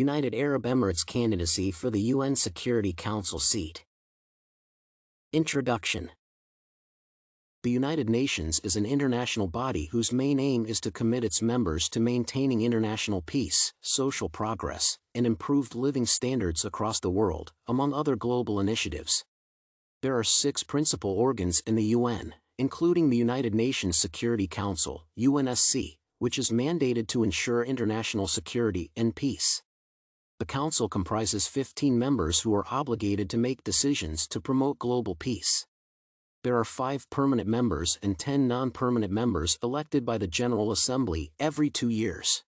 United Arab Emirates candidacy for the UN Security Council seat. Introduction. The United Nations is an international body whose main aim is to commit its members to maintaining international peace, social progress, and improved living standards across the world, among other global initiatives. There are 6 principal organs in the UN, including the United Nations Security Council, UNSC, which is mandated to ensure international security and peace. The Council comprises 15 members who are obligated to make decisions to promote global peace. There are 5 permanent members and 10 non-permanent members elected by the General Assembly every 2 years.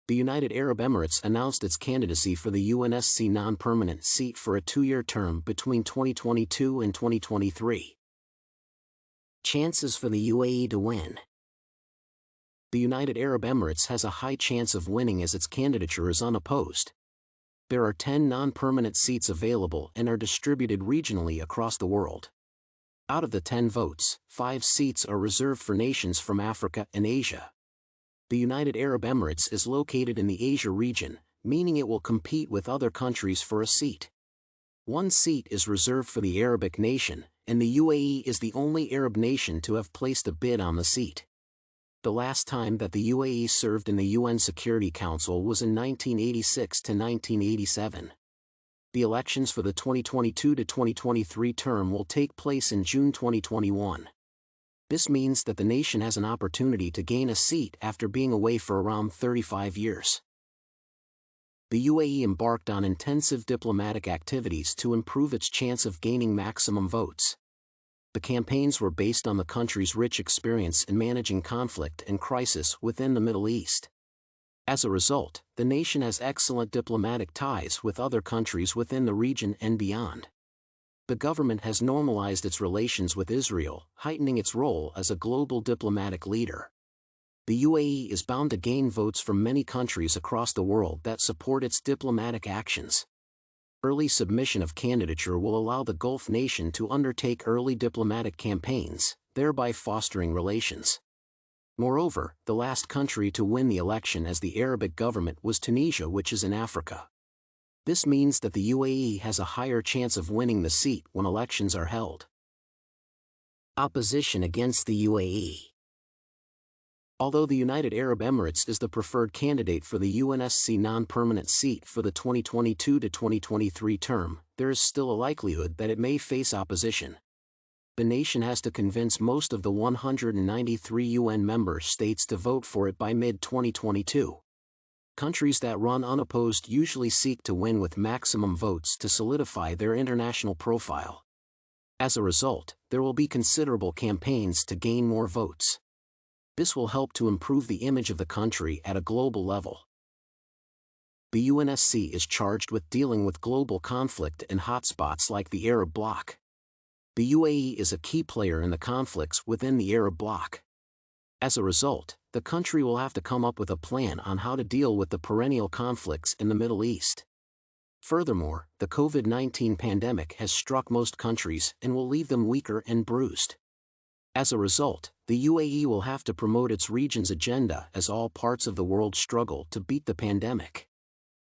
The United Arab Emirates announced its candidacy for the UNSC non-permanent seat for a 2-year term between 2022 and 2023. Chances for the UAE to win. The United Arab Emirates has a high chance of winning as its candidature is unopposed. There are 10 non-permanent seats available and are distributed regionally across the world. Out of the 10 votes, 5 seats are reserved for nations from Africa and Asia. The United Arab Emirates is located in the Asia region, meaning it will compete with other countries for a seat. 1 seat is reserved for the Arabic nation, and the UAE is the only Arab nation to have placed a bid on the seat. The last time that the UAE served in the UN Security Council was in 1986 to 1987. The elections for the 2022 to 2023 term will take place in June 2021. This means that the nation has an opportunity to gain a seat after being away for around 35 years. The UAE embarked on intensive diplomatic activities to improve its chance of gaining maximum votes. The campaigns were based on the country's rich experience in managing conflict and crisis within the Middle East. As a result, the nation has excellent diplomatic ties with other countries within the region and beyond. The government has normalized its relations with Israel, heightening its role as a global diplomatic leader. The UAE is bound to gain votes from many countries across the world that support its diplomatic actions. Early submission of candidature will allow the Gulf nation to undertake early diplomatic campaigns, thereby fostering relations. Moreover, the last country to win the election as the Arabic government was Tunisia, which is in Africa. This means that the UAE has a higher chance of winning the seat when elections are held. Opposition against the UAE. Although the United Arab Emirates is the preferred candidate for the UNSC non-permanent seat for the 2022 to 2023 term, there is still a likelihood that it may face opposition. The nation has to convince most of the 193 UN member states to vote for it by mid-2022. Countries that run unopposed usually seek to win with maximum votes to solidify their international profile. As a result, there will be considerable campaigns to gain more votes. This will help to improve the image of the country at a global level. The UNSC is charged with dealing with global conflict and hotspots like the Arab bloc. The UAE is a key player in the conflicts within the Arab bloc. As a result, the country will have to come up with a plan on how to deal with the perennial conflicts in the Middle East. Furthermore, the COVID-19 pandemic has struck most countries and will leave them weaker and bruised. As a result, the UAE will have to promote its region's agenda as all parts of the world struggle to beat the pandemic.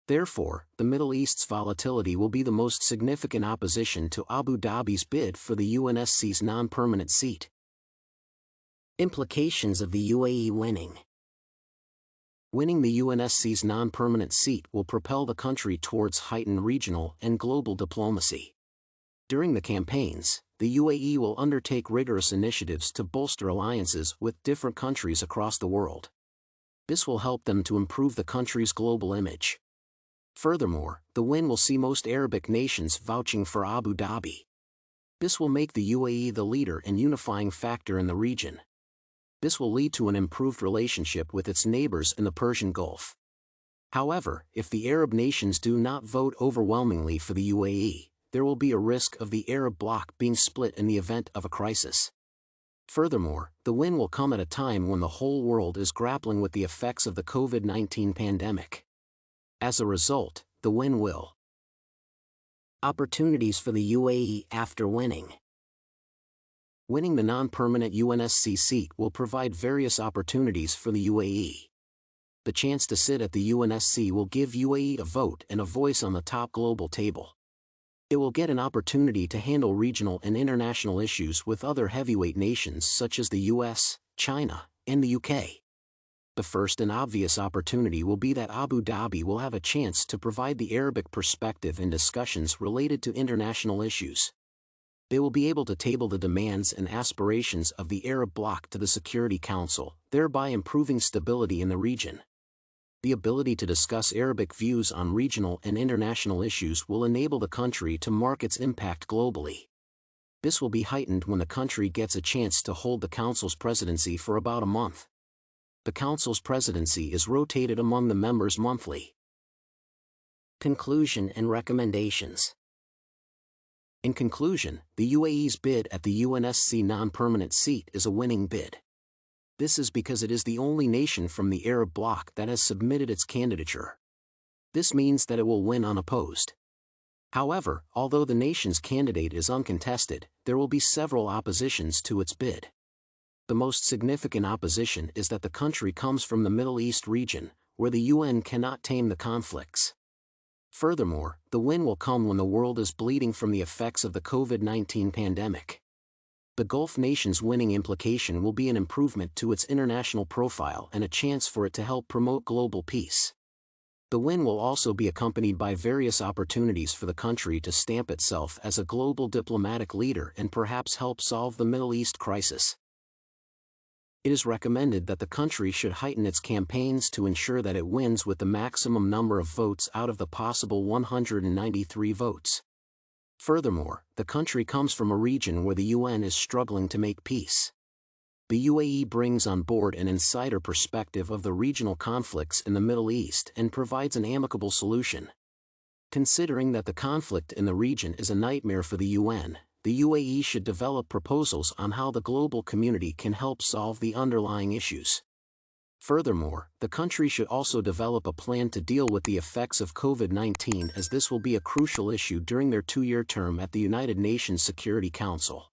Therefore, the Middle East's volatility will be the most significant opposition to Abu Dhabi's bid for the UNSC's non-permanent seat. Implications of the UAE winning. Winning the UNSC's non-permanent seat will propel the country towards heightened regional and global diplomacy. During the campaigns, the UAE will undertake rigorous initiatives to bolster alliances with different countries across the world. This will help them to improve the country's global image. Furthermore, the win will see most Arabic nations vouching for Abu Dhabi. This will make the UAE the leader and unifying factor in the region. This will lead to an improved relationship with its neighbors in the Persian Gulf. However, if the Arab nations do not vote overwhelmingly for the UAE, there will be a risk of the Arab bloc being split in the event of a crisis. Furthermore, the win will come at a time when the whole world is grappling with the effects of the COVID-19 pandemic. As a result, the win will. Opportunities for the UAE after winning. Winning the non-permanent UNSC seat will provide various opportunities for the UAE. The chance to sit at the UNSC will give UAE a vote and a voice on the top global table. It will get an opportunity to handle regional and international issues with other heavyweight nations such as the US, China, and the UK. The first and obvious opportunity will be that Abu Dhabi will have a chance to provide the Arabic perspective in discussions related to international issues. They will be able to table the demands and aspirations of the Arab bloc to the Security Council, thereby improving stability in the region. The ability to discuss Arabic views on regional and international issues will enable the country to mark its impact globally. This will be heightened when the country gets a chance to hold the Council's presidency for about a month. The Council's presidency is rotated among the members monthly. Conclusion and recommendations. In conclusion, the UAE's bid at the UNSC non-permanent seat is a winning bid. This is because it is the only nation from the Arab bloc that has submitted its candidature. This means that it will win unopposed. However, although the nation's candidate is uncontested, there will be several oppositions to its bid. The most significant opposition is that the country comes from the Middle East region, where the UN cannot tame the conflicts. Furthermore, the win will come when the world is bleeding from the effects of the COVID-19 pandemic. The Gulf nation's winning implication will be an improvement to its international profile and a chance for it to help promote global peace. The win will also be accompanied by various opportunities for the country to stamp itself as a global diplomatic leader and perhaps help solve the Middle East crisis. It is recommended that the country should heighten its campaigns to ensure that it wins with the maximum number of votes out of the possible 193 votes. Furthermore, the country comes from a region where the UN is struggling to make peace. The UAE brings on board an insider perspective of the regional conflicts in the Middle East and provides an amicable solution. Considering that the conflict in the region is a nightmare for the UN, the UAE should develop proposals on how the global community can help solve the underlying issues. Furthermore, the country should also develop a plan to deal with the effects of COVID-19, as this will be a crucial issue during their 2-year term at the United Nations Security Council.